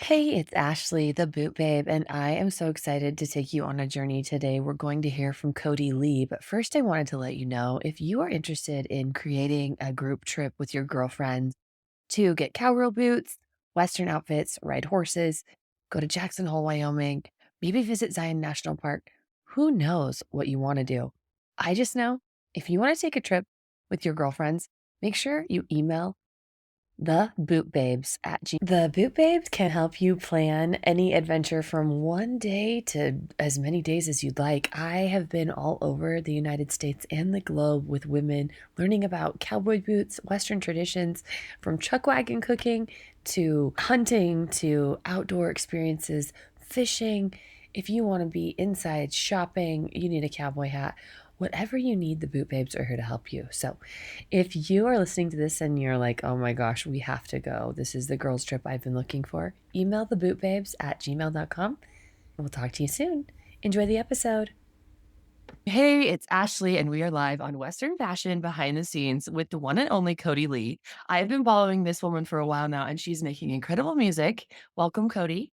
Hey, it's Ashley, the Boot Babe, and I am so excited to take you on a journey today. We're going to hear from Codee Lee, but first I wanted to let you know if you are interested in creating a group trip with your girlfriends to get cowgirl boots, Western outfits, ride horses, go to Jackson Hole, Wyoming, maybe visit Zion National Park. Who knows what you want to do? I just know if you want to take a trip with your girlfriends, make sure you email the Boot Babes can help you plan any adventure from one day to as many days as you'd like. I have been all over the United States and the globe with women learning about cowboy boots, Western traditions, from chuck wagon cooking to hunting to outdoor experiences, fishing. If you want to be inside shopping, you need a cowboy hat. Whatever you need, the Boot Babes are here to help you. So if you are listening to this and you're like, oh my gosh, we have to go, this is the girls' trip I've been looking for, email thebootbabes@gmail.com. We'll talk to you soon. Enjoy the episode. Hey, it's Ashley, and we are live on Western Fashion Behind the Scenes with the one and only Codee Lee. I've been following this woman for a while now, and she's making incredible music. Welcome, Codee.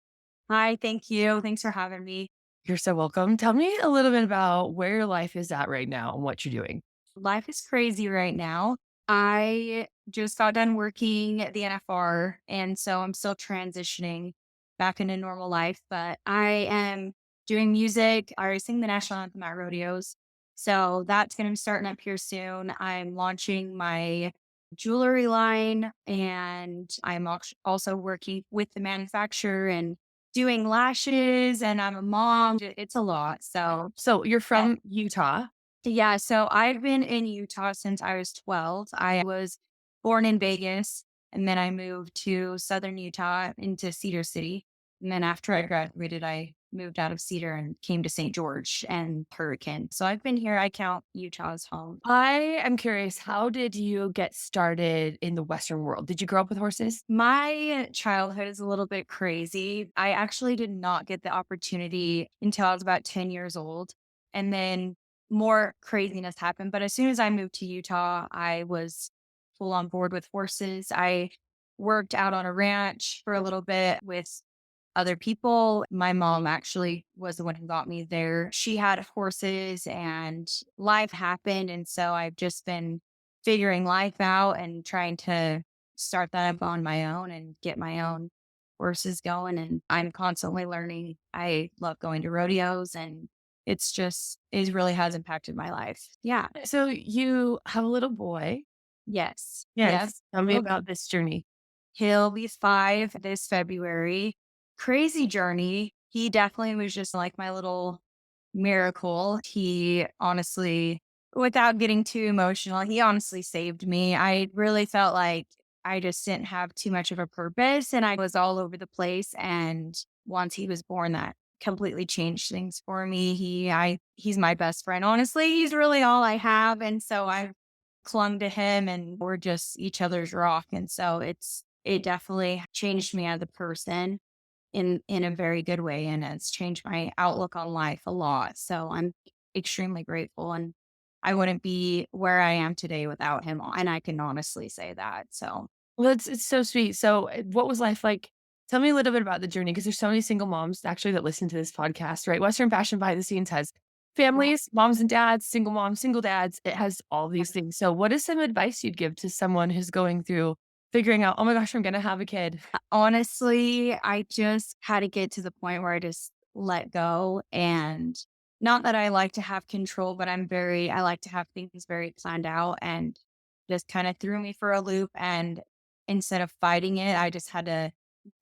Hi, thank you. Thanks for having me. You're so welcome. Tell me a little bit about where your life is at right now and what you're doing. Life is crazy right now. I just got done working at the NFR, and so I'm still transitioning back into normal life, but I am doing music. I sing the National Anthem at rodeos. So that's going to be starting up here soon. I'm launching my jewelry line, and I'm also working with the manufacturer and doing lashes, and I'm a mom. It's a lot. So you're from Utah. Yeah, so I've been in Utah since I was 12. I was born in Vegas, and then I moved to Southern Utah into Cedar City. And then after I graduated, I moved out of Cedar and came to St. George and Hurricane. So I've been here. I count Utah as home. I am curious, how did you get started in the Western world? Did you grow up with horses? My childhood is a little bit crazy. I actually did not get the opportunity until I was about 10 years old. And then more craziness happened. But as soon as I moved to Utah, I was full on board with horses. I worked out on a ranch for a little bit with other people. My mom actually was the one who got me there. She had horses and life happened. And so I've just been figuring life out and trying to start that up on my own and get my own horses going. And I'm constantly learning. I love going to rodeos, and it really has impacted my life. Yeah. So you have a little boy. Yes. Yep. Yes. Tell me Little about this journey. He'll be 5 this February. Crazy journey. He definitely was just like my little miracle. He honestly, without getting too emotional, he honestly saved me. I really felt like I just didn't have too much of a purpose and I was all over the place. And once he was born, that completely changed things for me. He's my best friend. Honestly, he's really all I have. And so I've clung to him and we're just each other's rock. And so it definitely changed me as a person in a very good way, and it's changed my outlook on life a lot. So I'm extremely grateful, and I wouldn't be where I am today without him, and I can honestly say that. So Well, it's so sweet. So what was life like? Tell me a little bit about the journey because there's so many single moms actually that listen to this podcast, right? Western Fashion Behind the Scenes has families, moms and dads, single moms, single dads. It has all these things. So what is some advice you'd give to someone who's going through figuring out, oh my gosh, I'm going to have a kid? honestly, I just had to get to the point where I just let go. And not that I like to have control, but I like to have things very planned out, and just kind of threw me for a loop. And instead of fighting it, I just had to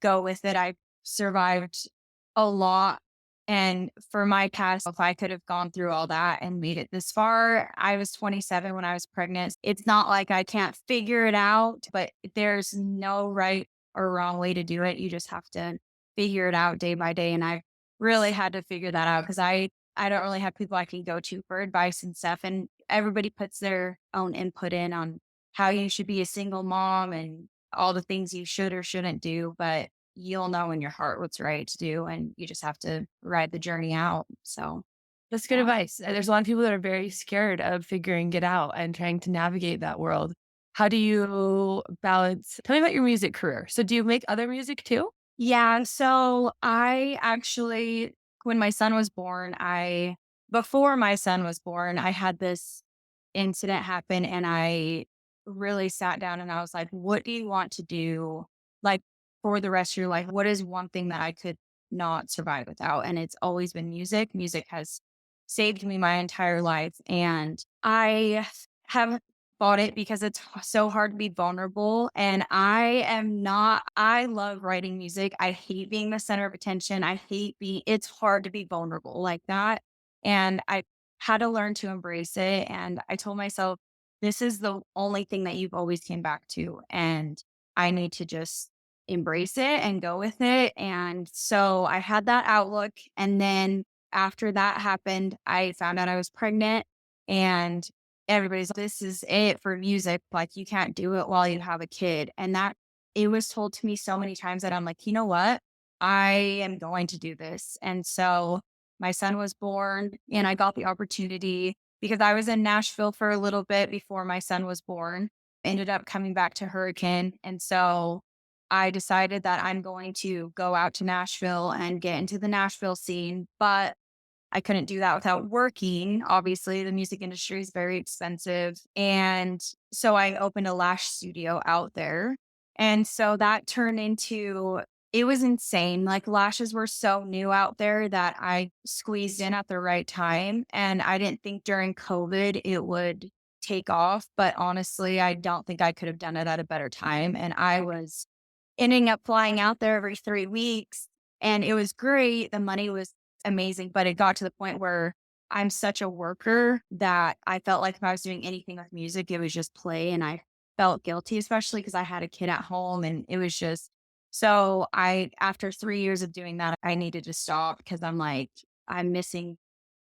go with it. I survived a lot. And for my past, if I could have gone through all that and made it this far, I was 27 when I was pregnant. It's not like I can't figure it out, but there's no right or wrong way to do it. You just have to figure it out day by day. And I really had to figure that out because I don't really have people I can go to for advice and stuff. And everybody puts their own input in on how you should be a single mom and all the things you should or shouldn't do. But you'll know in your heart what's right to do, and you just have to ride the journey out. So, That's good yeah. advice. There's a lot of people that are very scared of figuring it out and trying to navigate that world. How do you balance? Tell me about your music career. So do you make other music too? Yeah, so I actually when my son was born, I before my son was born, I had this incident happen and I really sat down and I was like, "What do you want to do like for the rest of your life? What is one thing that I could not survive without?" And it's always been music. Music has saved me my entire life and I have bought it because it's so hard to be vulnerable. And I love writing music. I hate being the center of attention. It's hard to be vulnerable like that. And I had to learn to embrace it. And I told myself, this is the only thing that you've always came back to. And I need to just embrace it and go with it. And so I had that outlook. And then after that happened, I found out I was pregnant and everybody's like, "This is it for music, like, you can't do it while you have a kid," and that it was told to me so many times that I'm like, "You know what? I am going to do this," and so my son was born, and I got the opportunity because I was in Nashville for a little bit before my son was born, ended up coming back to Hurricane, and so I decided that I'm going to go out to Nashville and get into the Nashville scene, but I couldn't do that without working. Obviously, the music industry is very expensive. And so I opened a lash studio out there. And so that turned into it was insane. Like lashes were so new out there that I squeezed in at the right time. And I didn't think during COVID it would take off. But honestly, I don't think I could have done it at a better time. And I was ending up flying out there every 3 weeks. And it was great. The money was amazing, but it got to the point where I'm such a worker that I felt like if I was doing anything with music, it was just play, and I felt guilty, especially because I had a kid at home, and it was just so I after 3 years of doing that, I needed to stop because I'm like, I'm missing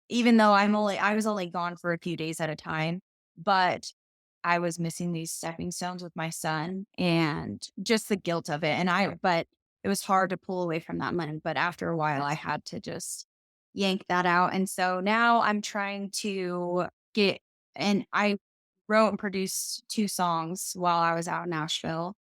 even though I was only gone for a few days at a time, but I was missing these stepping stones with my son and just the guilt of it, and I but it was hard to pull away from that money, but after a while, I had to just yank that out, and so now I'm trying to get and I wrote and produced 2 songs while I was out in Nashville.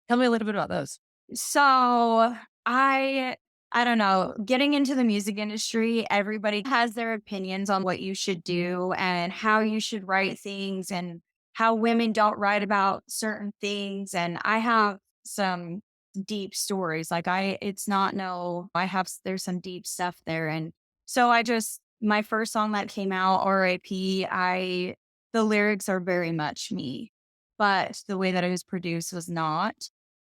Tell me a little bit about those. So, I I don't know, getting into the music industry, everybody has their opinions on what you should do and how you should write things and how women don't write about certain things, and I have some deep stories, like, I it's not no I have s there's some deep stuff there, and so I just my first song that came out, R.I.P, I the lyrics are very much me, but the way that it was produced was not.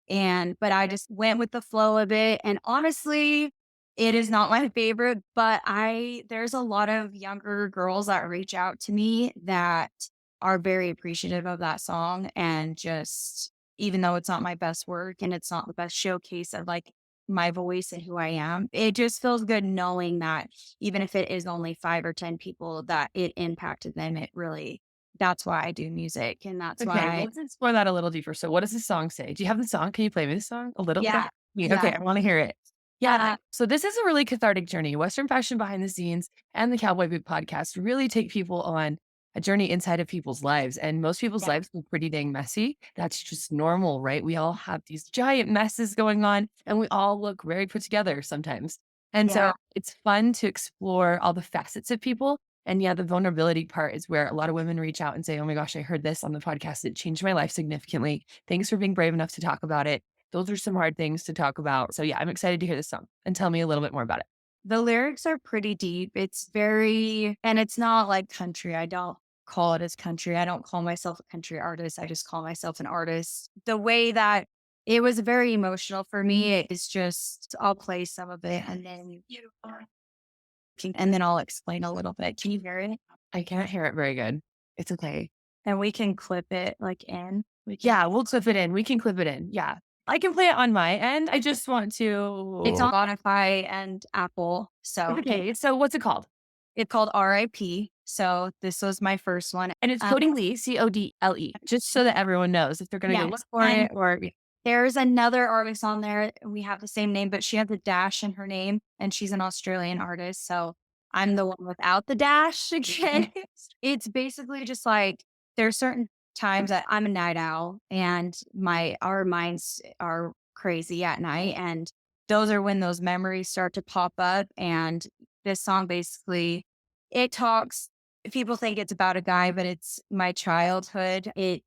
But I just went with the flow of it, and honestly, it is not my favorite, but I there's a lot of younger girls that reach out to me that are very appreciative of that song, and just even though it's not my best work and it's not the best showcase of, like, my voice and who I am, it just feels good knowing that even if it is only 5 or 10 people that it impacted them, it really that's why I do music, and that's Okay, why let's explore that a little deeper. So what does the song say? Do you have the song? Can you play me the song a little bit? yeah, Yeah, okay, yeah. I wanna hear it. Yeah, Uh, so this is a really cathartic journey. Western Fashion Behind the Scenes and the Cowboy Boot Podcast really take people on a journey inside of people's lives, and most people's yeah, lives are pretty dang messy. That's just normal, right? We all have these giant messes going on, and we all look very put together sometimes. And yeah. so it's fun to explore all the facets of people. And yeah, the vulnerability part is where a lot of women reach out and say, "Oh my gosh, I heard this on the podcast. It changed my life significantly. Thanks for being brave enough to talk about it." Those are some hard things to talk about. So yeah, I'm excited to hear this song and tell me a little bit more about it. The lyrics are pretty deep. It's very and it's not like country. I don't call it as country. I don't call myself a country artist. I just call myself an artist. The way that it was very emotional for me, it is just I'll play some of it and then I'll explain a little bit. Can you hear it? I can't hear it very good. It's okay. And we can clip it like in. We can Yeah, we'll clip it in. We can clip it in. Yeah. I can play it on my end. I just want it's to. on Spotify and Apple. So Okay. So what's it called? it's called R.I.P. So this was my first one. And it's Coding Lee, Codele, just so that everyone knows if they're going to go look Yes, for and it or. there's another artist on there, we have the same name, but she has a dash in her name, and she's an Australian artist, so I'm the one without the dash again. It's basically just like, there's certain times that I'm a night owl, and my our minds are crazy at night, and those are when those memories start to pop up. And this song basically, it talks, people think it's about a guy, but it's my childhood. I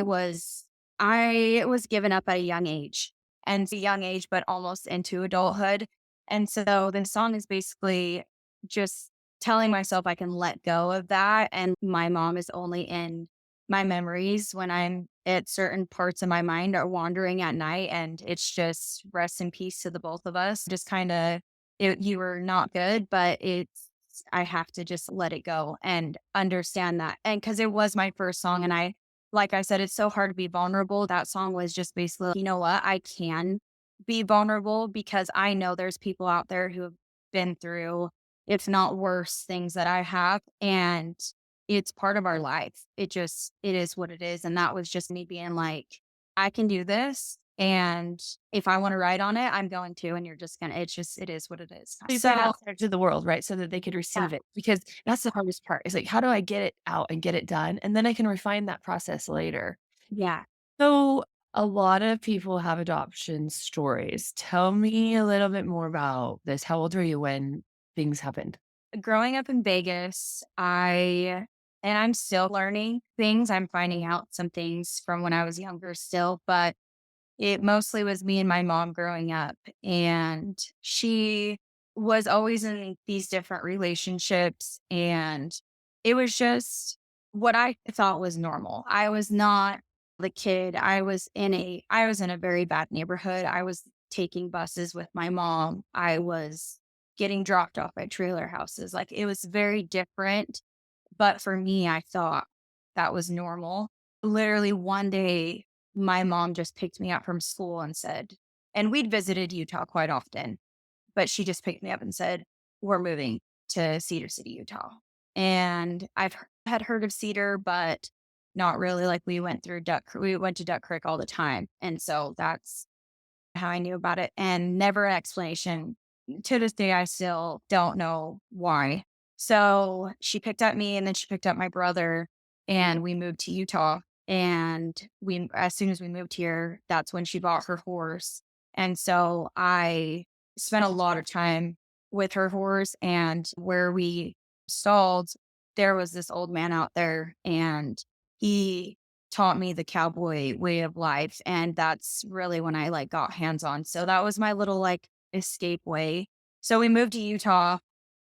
was given up at a young age, and a young age, but almost into adulthood. And so the song is basically just telling myself I can let go of that. And my mom is only in my memories when I'm at certain parts of my mind are wandering at night. And it's just rest in peace to the both of us. Just kind of, you were not good, but I have to just let it go and understand that. And because it was my first song, and like I said, it's so hard to be vulnerable. That song was just basically, you know what? I can be vulnerable because I know there's people out there who have been through, if not worse, things that I have. And it's part of our life. It is what it is. And that was just me being like, I can do this. And if I want to write on it, I'm going to. And you're just going to, it is what it is. So you put it So, out there to the world, right? So that they could yeah, receive it, because that's the hardest part. Is like, how do I get it out and get it done? And then I can refine that process later. yeah. So a lot of people have adoption stories. Tell me a little bit more about this. How old were you when things happened? Growing up in Vegas, and I'm still learning things. I'm finding out some things from when I was younger still, but it mostly was me and my mom growing up, and she was always in these different relationships, and it was just what I thought was normal. I was not the kid. I was in a very bad neighborhood. I was taking buses with my mom. I was getting dropped off at trailer houses. Like, it was very different, but for me, I thought that was normal. Literally one day my mom just picked me up from school and said, and we'd visited Utah quite often, but she just picked me up and said, "We're moving to Cedar City, Utah." And had heard of Cedar, but not really. Like, we went to Duck Creek all the time. And so that's how I knew about it, and never an explanation. To this day, I still don't know why. So she picked up me, and then she picked up my brother, and we moved to Utah. And as soon as we moved here, that's when she bought her horse. And so I spent a lot of time with her horse, and where we stalled, there was this old man out there, and he taught me the cowboy way of life, and that's really when I, like, got hands-on. So that was my little, like, escape way. So we moved to Utah,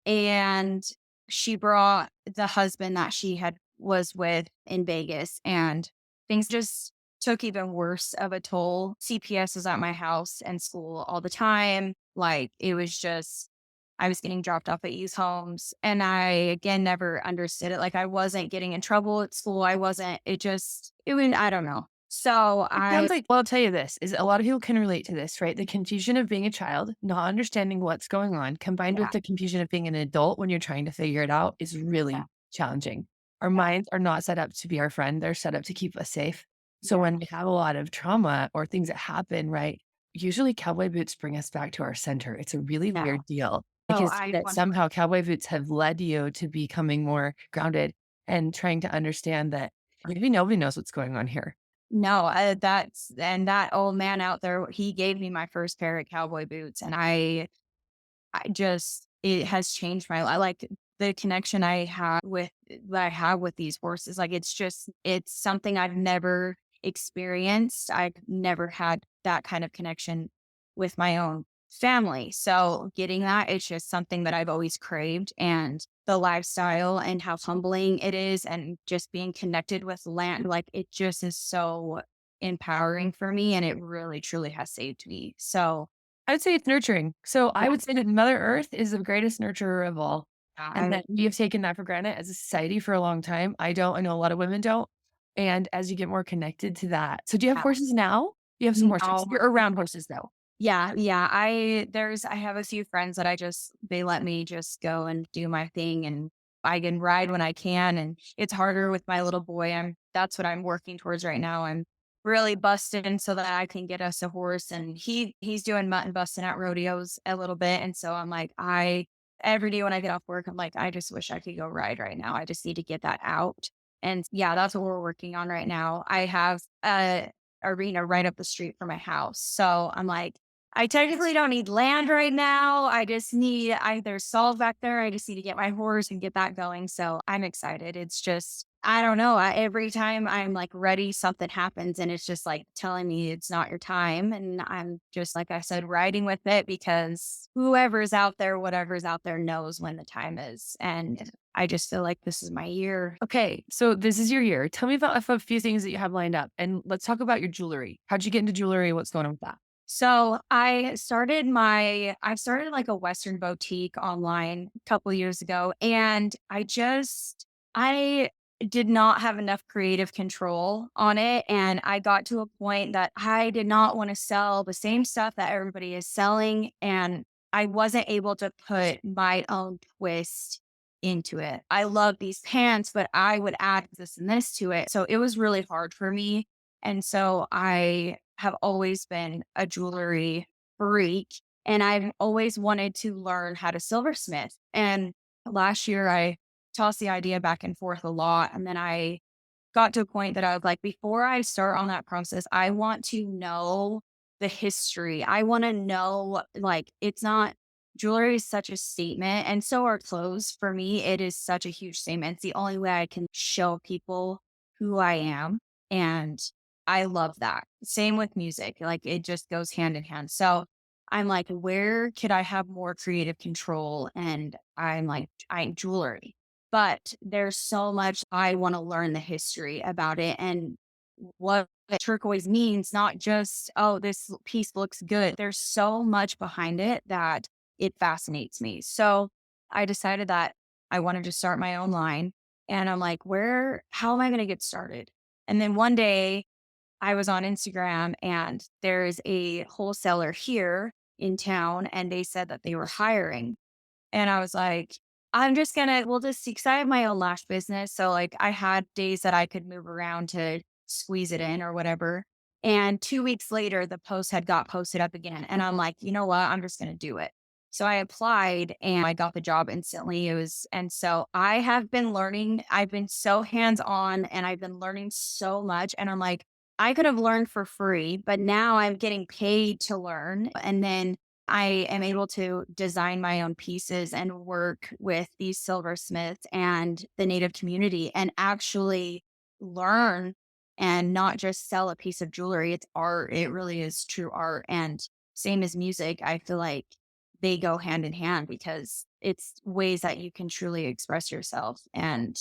and she brought the husband that she had was with in Vegas, and things just took even worse of a toll. CPS was at my house and school all the time. Like, it was just I was getting dropped off at youth homes, and I, again, never understood it. Like, I wasn't getting in trouble at school. I wasn't it just it went I don't know. So It sounds like, well, I'll tell you this, is a lot of people can relate to this, right? The confusion of being a child, not understanding what's going on, combined with yeah, the confusion of being an adult when you're trying to figure it out is yeah, really challenging. Our yeah, minds are not set up to be our friend. They're set up to keep us safe. So yeah, when we have a lot of trauma or things that happen, right? Usually cowboy boots bring us back to our center. It's a really yeah. weird deal Oh, because I that 100 somehow cowboy boots have led you to becoming more grounded and trying to understand that maybe nobody knows what's going on here. No, that's and that old man out there, he gave me my first pair of cowboy boots, and I just it has changed my life. Like, the connection I have with these horses, like, it's something I've never experienced. I've never had that kind of connection with my own family. So getting that, it's just something that I've always craved, and the lifestyle and how humbling it is, and just being connected with land, like, it just is so empowering for me, and it really truly has saved me. So I would say it's nurturing. So I yeah, would say that Mother Earth is the greatest nurturer of all, and I that we have taken that for granted as a society for a long time. I don't, I know a lot of women don't. And as you get more connected to that. So do you have yeah. horses now? You have some horses. No. You're around horses though. Yeah, yeah. I have a few friends that they let me just go and do my thing, and I can ride when I can, and it's harder with my little boy. That's what I'm working towards right now. I'm really busting so that I can get us a horse, and he's doing mutton busting at rodeos a little bit. And so I'm like, I every day when I get off work, I'm like, I just wish I could go ride right now. I just need to get that out. And yeah, that's what we're working on right now. I have a arena right up the street from my house. So I'm like, I technically don't need land right now. I just need there's salt back there. I just need to get my horse and get that going. So I'm excited. It's just I don't know. Every time I'm like ready, something happens and it's just like telling me it's not your time. And I'm just like I said, riding with it because whoever's out there, whatever's out there knows when the time is. And I just feel like this is my year. Okay, so this is your year. Tell me about a few things that you have lined up, and let's talk about your jewelry. How'd you get into jewelry? What's going on with that? So I started like a Western boutique online a couple years ago. And I did not have enough creative control on it. And I got to a point that I did not want to sell the same stuff that everybody is selling. And I wasn't able to put my own twist into it. I love these pants, but I would add this and this to it. So it was really hard for me. And so I have always been a jewelry freak and I've always wanted to learn how to silversmith. And last year I tossed the idea back and forth a lot. And then I got to a point that I was like, before I start on that process, I want to know the history. I want to know, like, it's not jewelry is such a statement, and so are clothes. For me, it is such a huge statement. It's the only way I can show people who I am. And I love that. Same with music, like, it just goes hand in hand. So I'm like, where could I have more creative control? And I'm like, I jewelry. But there's so much I wanna learn the history about it and what turquoise means, not just, "Oh, this piece looks good." There's so much behind it that it fascinates me. So, I decided that I wanted to start my own line, and I'm like, "Where how am I gonna get started?" And then one day, I was on Instagram, and there's a wholesaler here in town, and they said that they were hiring. And I was like, we'll just see, cause I have my own lash business. So like I had days that I could move around to squeeze it in or whatever. And 2 weeks later, the post had got posted up again. And I'm like, you know what? I'm just going to do it. So I applied and I got the job instantly. And so I have been learning. I've been so hands on and I've been learning so much. And I'm like, I could have learned for free, but now I'm getting paid to learn. And then I am able to design my own pieces and work with these silversmiths and the native community and actually learn and not just sell a piece of jewelry. It's art. It really is true art. And same as music, I feel like they go hand in hand because it's ways that you can truly express yourself and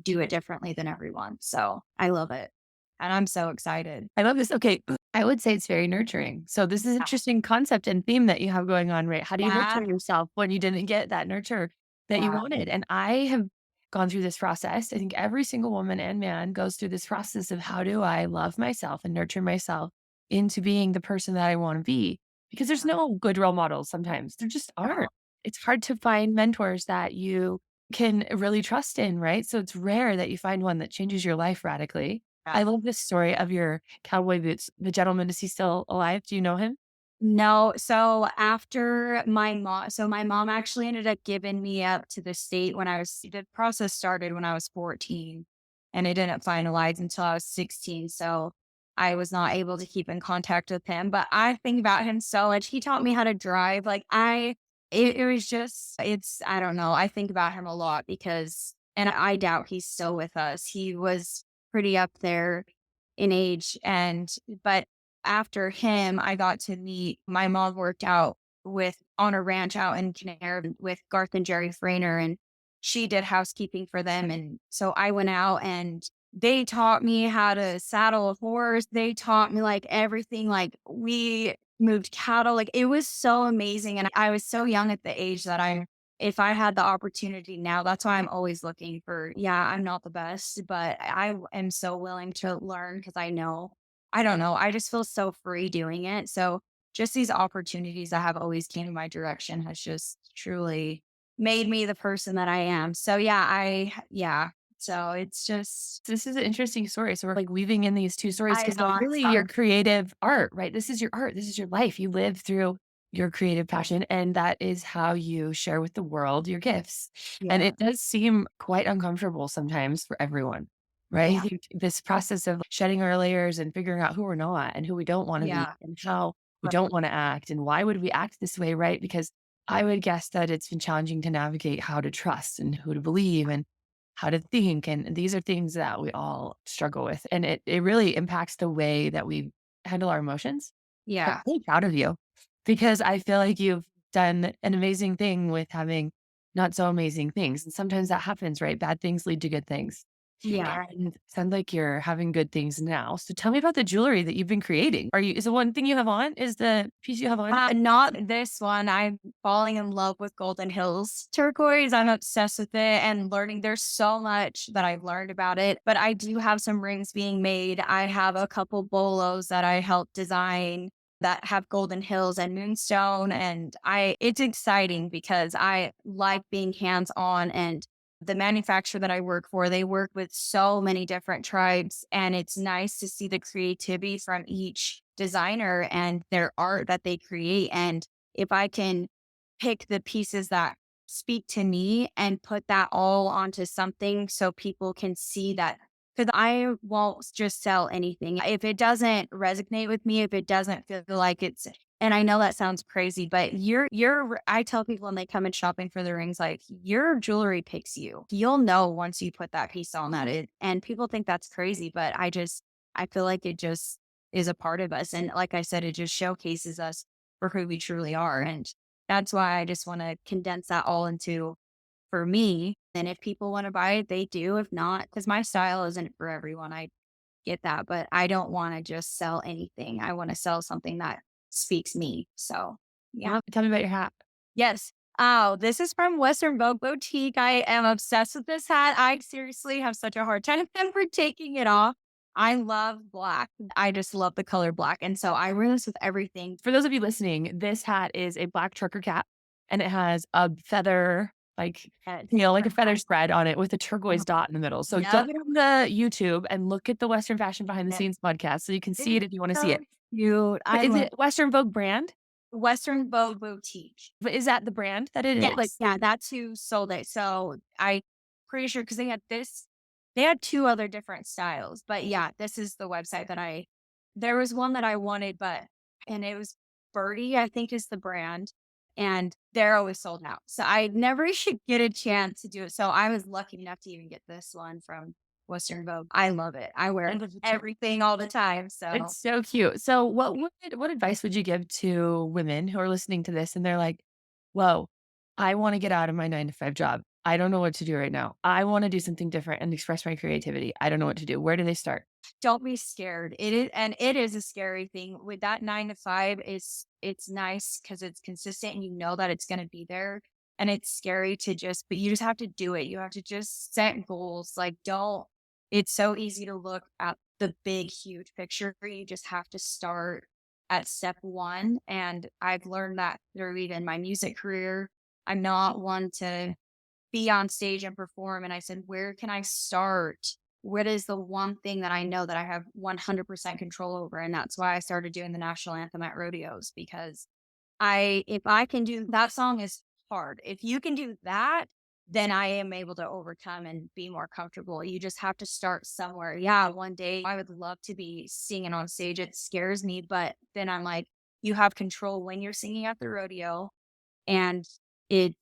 do it differently than everyone. So I love it. And I'm so excited. I love this. Okay, I would say it's very nurturing. So this is interesting concept and theme that you have going on, right? How do you Yeah. nurture yourself when you didn't get that nurture that you Yeah. wanted? And I have gone through this process. I think every single woman and man goes through this process of how do I love myself and nurture myself into being the person that I want to be? Because there's no good role models sometimes. There just Yeah. aren't. It's hard to find mentors that you can really trust in, right? So it's rare that you find one that changes your life radically. Yeah. I love this story of your cowboy boots. The gentleman, is he still alive? Do you know him? No, so after my mom actually ended up giving me up to the state when the process started when I was 14, and it didn't finalize until I was 16, so I was not able to keep in contact with him, but I think about him so much. He taught me how to drive, like, it was just I don't know, I think about him a lot because and I doubt he's still with us. He was pretty up there in age, but after him, I got to meet my mom worked out with on a ranch out in Canary with Garth and Jerry Frainer, and she did housekeeping for them. And so I went out and they taught me how to saddle a horse. They taught me like everything. Like we moved cattle. Like it was so amazing. And I was so young at the age that if I had the opportunity now, that's why I'm always looking for, yeah, I'm not the best, but I am so willing to learn because I don't know. I just feel so free doing it. So just these opportunities that have always came in my direction has just truly made me the person that I am. So yeah. So it's just This is an interesting story. So we're like weaving in these two stories I because know they're I'm really sorry. your creative art, right? This is your art. This is your life. You live through your creative passion, and that is how you share with the world your gifts. And Yeah. it does seem quite uncomfortable sometimes for everyone, right? I Yeah. think this process of shedding our layers and figuring out who we're not and who we don't want to be Yeah. and how we don't want to act. And why would we act this way, right? Because I would guess that it's been challenging to navigate how to trust and who to believe and how to think. And these are things that we all struggle with. And it really impacts the way that we handle our emotions. I'm Yeah. really proud of you because I feel like you've done an amazing thing with having not so amazing things. And sometimes that happens, right? Bad things lead to good things. Yeah. And sounds like you're having good things now. So tell me about the jewelry that you've been creating. Is the one thing you have on is the piece you have on? Not this one. I'm falling in love with Golden Hills turquoise. I'm obsessed with it and learning. There's so much that I've learned about it, but I do have some rings being made. I have a couple bolos that I helped design that have Golden Hills and Moonstone. And it's exciting because I like being hands on, and the manufacturer that I work for, they work with so many different tribes. And it's nice to see the creativity from each designer and their art that they create. And if I can pick the pieces that speak to me and put that all onto something so people can see that, because I won't just sell anything. If it doesn't resonate with me, if it doesn't feel like it's, and I know that sounds crazy, but I tell people when they come in shopping for the rings, like, your jewelry picks you. You'll know once you put that piece on, and people think that's crazy, but I feel like it just is a part of us. And like I said, it just showcases us for who we truly are. And that's why I just want to condense that all into, for me. And if people want to buy it, they do. If not, because my style isn't for everyone. I get that, but I don't want to just sell anything. I want to sell something that speaks me. So, yeah. Tell me about your hat. Yes. Oh, this is from Western Vogue Boutique. I am obsessed with this hat. I seriously have such a hard time ever taking it off. I love black. I just love the color black. And so I wear this with everything. For those of you listening, this hat is a black trucker cap and it has a feather, like, Head. like a feather spread on it with a turquoise dot in the middle. So Yep. jump on the YouTube and look at the Western Fashion Behind the It Scenes podcast so you can see is it if you want to see so it. cute. But I is love it Western Vogue brand? Western Vogue Boutique. But is that the brand that it Yes. is? Yeah, that's who sold it. So I pretty sure because they had two other different styles. But yeah, this is the website there was one that I wanted, and it was Birdie, I think is the brand. And they're always sold out. So I never should get a chance to do it. So I was lucky enough to even get this one from Western Vogue. I love it. I wear it with everything all the time. So It's so cute. So what advice would you give to women who are listening to this and they're like, "Whoa, I want to get out of my 9 to 5 job. I don't know what to do right now. I want to do something different and express my creativity. I don't know what to do." Where do they start? don't be scared. It is a scary thing. With that 9 to 5, it's nice because it's consistent and you know that it's gonna be there. And it's scary but you just have to do it. You have to just set goals. Like, don't it's so easy to look at the big, huge picture. You just have to start at step one. And I've learned that through even my music career. I'm not one to be on stage and perform. And I said, where can I start? What is the one thing that I know that I have 100% control over? And that's why I started doing the national anthem at rodeos, because if I can do that, song is hard. If you can do that, then I am able to overcome and be more comfortable. You just have to start somewhere. Yeah, one day I would love to be singing on stage. It scares me, but then I'm like, you have control when you're singing at the rodeo, and it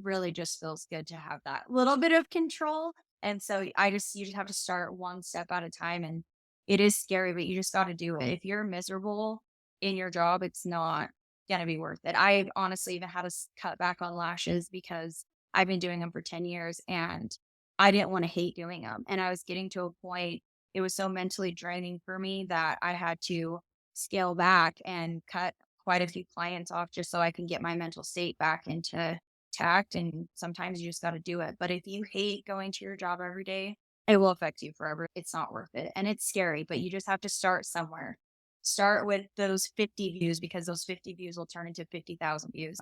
really just feels good to have that little bit of control. And so you just have to start one step at a time, and it is scary, but you just got to do it. If you're miserable in your job, it's not going to be worth it. I honestly even had to cut back on lashes because I've been doing them for 10 years and I didn't want to hate doing them. And I was getting to a point, it was so mentally draining for me that I had to scale back and cut quite a few clients off just so I can get my mental state back into tact. And sometimes you just got to do it. But if you hate going to your job every day, it will affect you forever. It's not worth it. And it's scary, but you just have to start somewhere. Start with those 50 views, because those 50 views will turn into 50,000 views.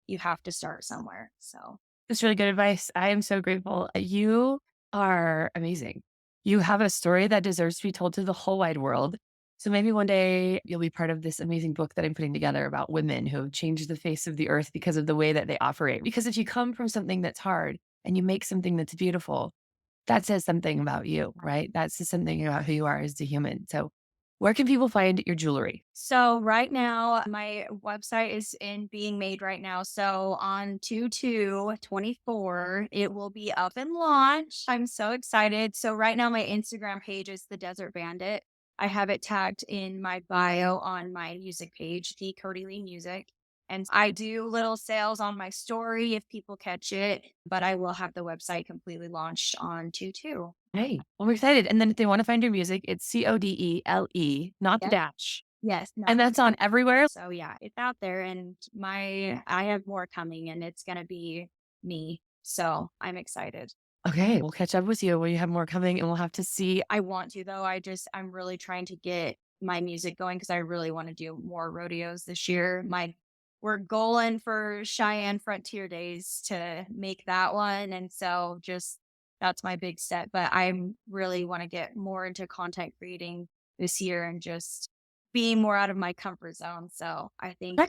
You have to start somewhere. So, That's really good advice. I am so grateful. You are amazing. You have a story that deserves to be told to the whole wide world. So maybe one day you'll be part of this amazing book that I'm putting together about women who have changed the face of the earth because of the way that they operate. Because if you come from something that's hard and you make something that's beautiful, that says something about you, right? That says something about who you are as a human. So Where can people find your jewelry? So right now, my website is in being made right now. So on 2/2/24, it will be up and launched. I'm so excited. So right now, my Instagram page is the Desert Bandit. I have it tagged in my bio on my music page, the Codee Lee Music. And I do little sales on my story if people catch it, but I will have the website completely launched on 2/2. Hey, well, we're excited. And then if they want to find your music, it's Codele, not the Yes, dash. yes, no. And that's on everywhere. So yeah, it's out there and my I have more coming and it's gonna be me. So I'm excited. Okay, we'll catch up with you when you have more coming and we'll have to see. I want to though. I'm really trying to get my music going because I really want to do more rodeos this year. My We're goaling for Cheyenne Frontier Days to make that one. And so just that's my big step. But I'm really want to get more into content creating this year and just being more out of my comfort zone. So I think Okay, I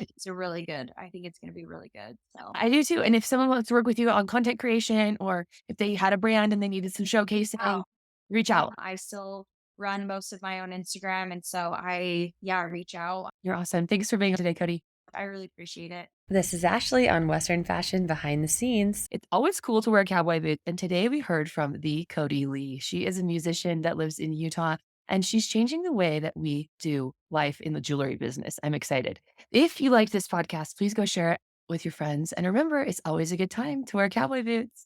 think it's gonna be really good. So I do too. And if someone wants to work with you on content creation or if they had a brand and they needed some showcasing, wow. reach Yeah, out. I still run most of my own Instagram. And so reach out. You're awesome. Thanks for being here today, Cody. I really appreciate it. This is Ashley on Western Fashion Behind the Scenes. It's always cool to wear cowboy boots. And today we heard from the Codee Lee. She is a musician that lives in Utah and she's changing the way that we do life in the jewelry business. I'm excited. If you like this podcast, please go share it with your friends. And remember, it's always a good time to wear cowboy boots.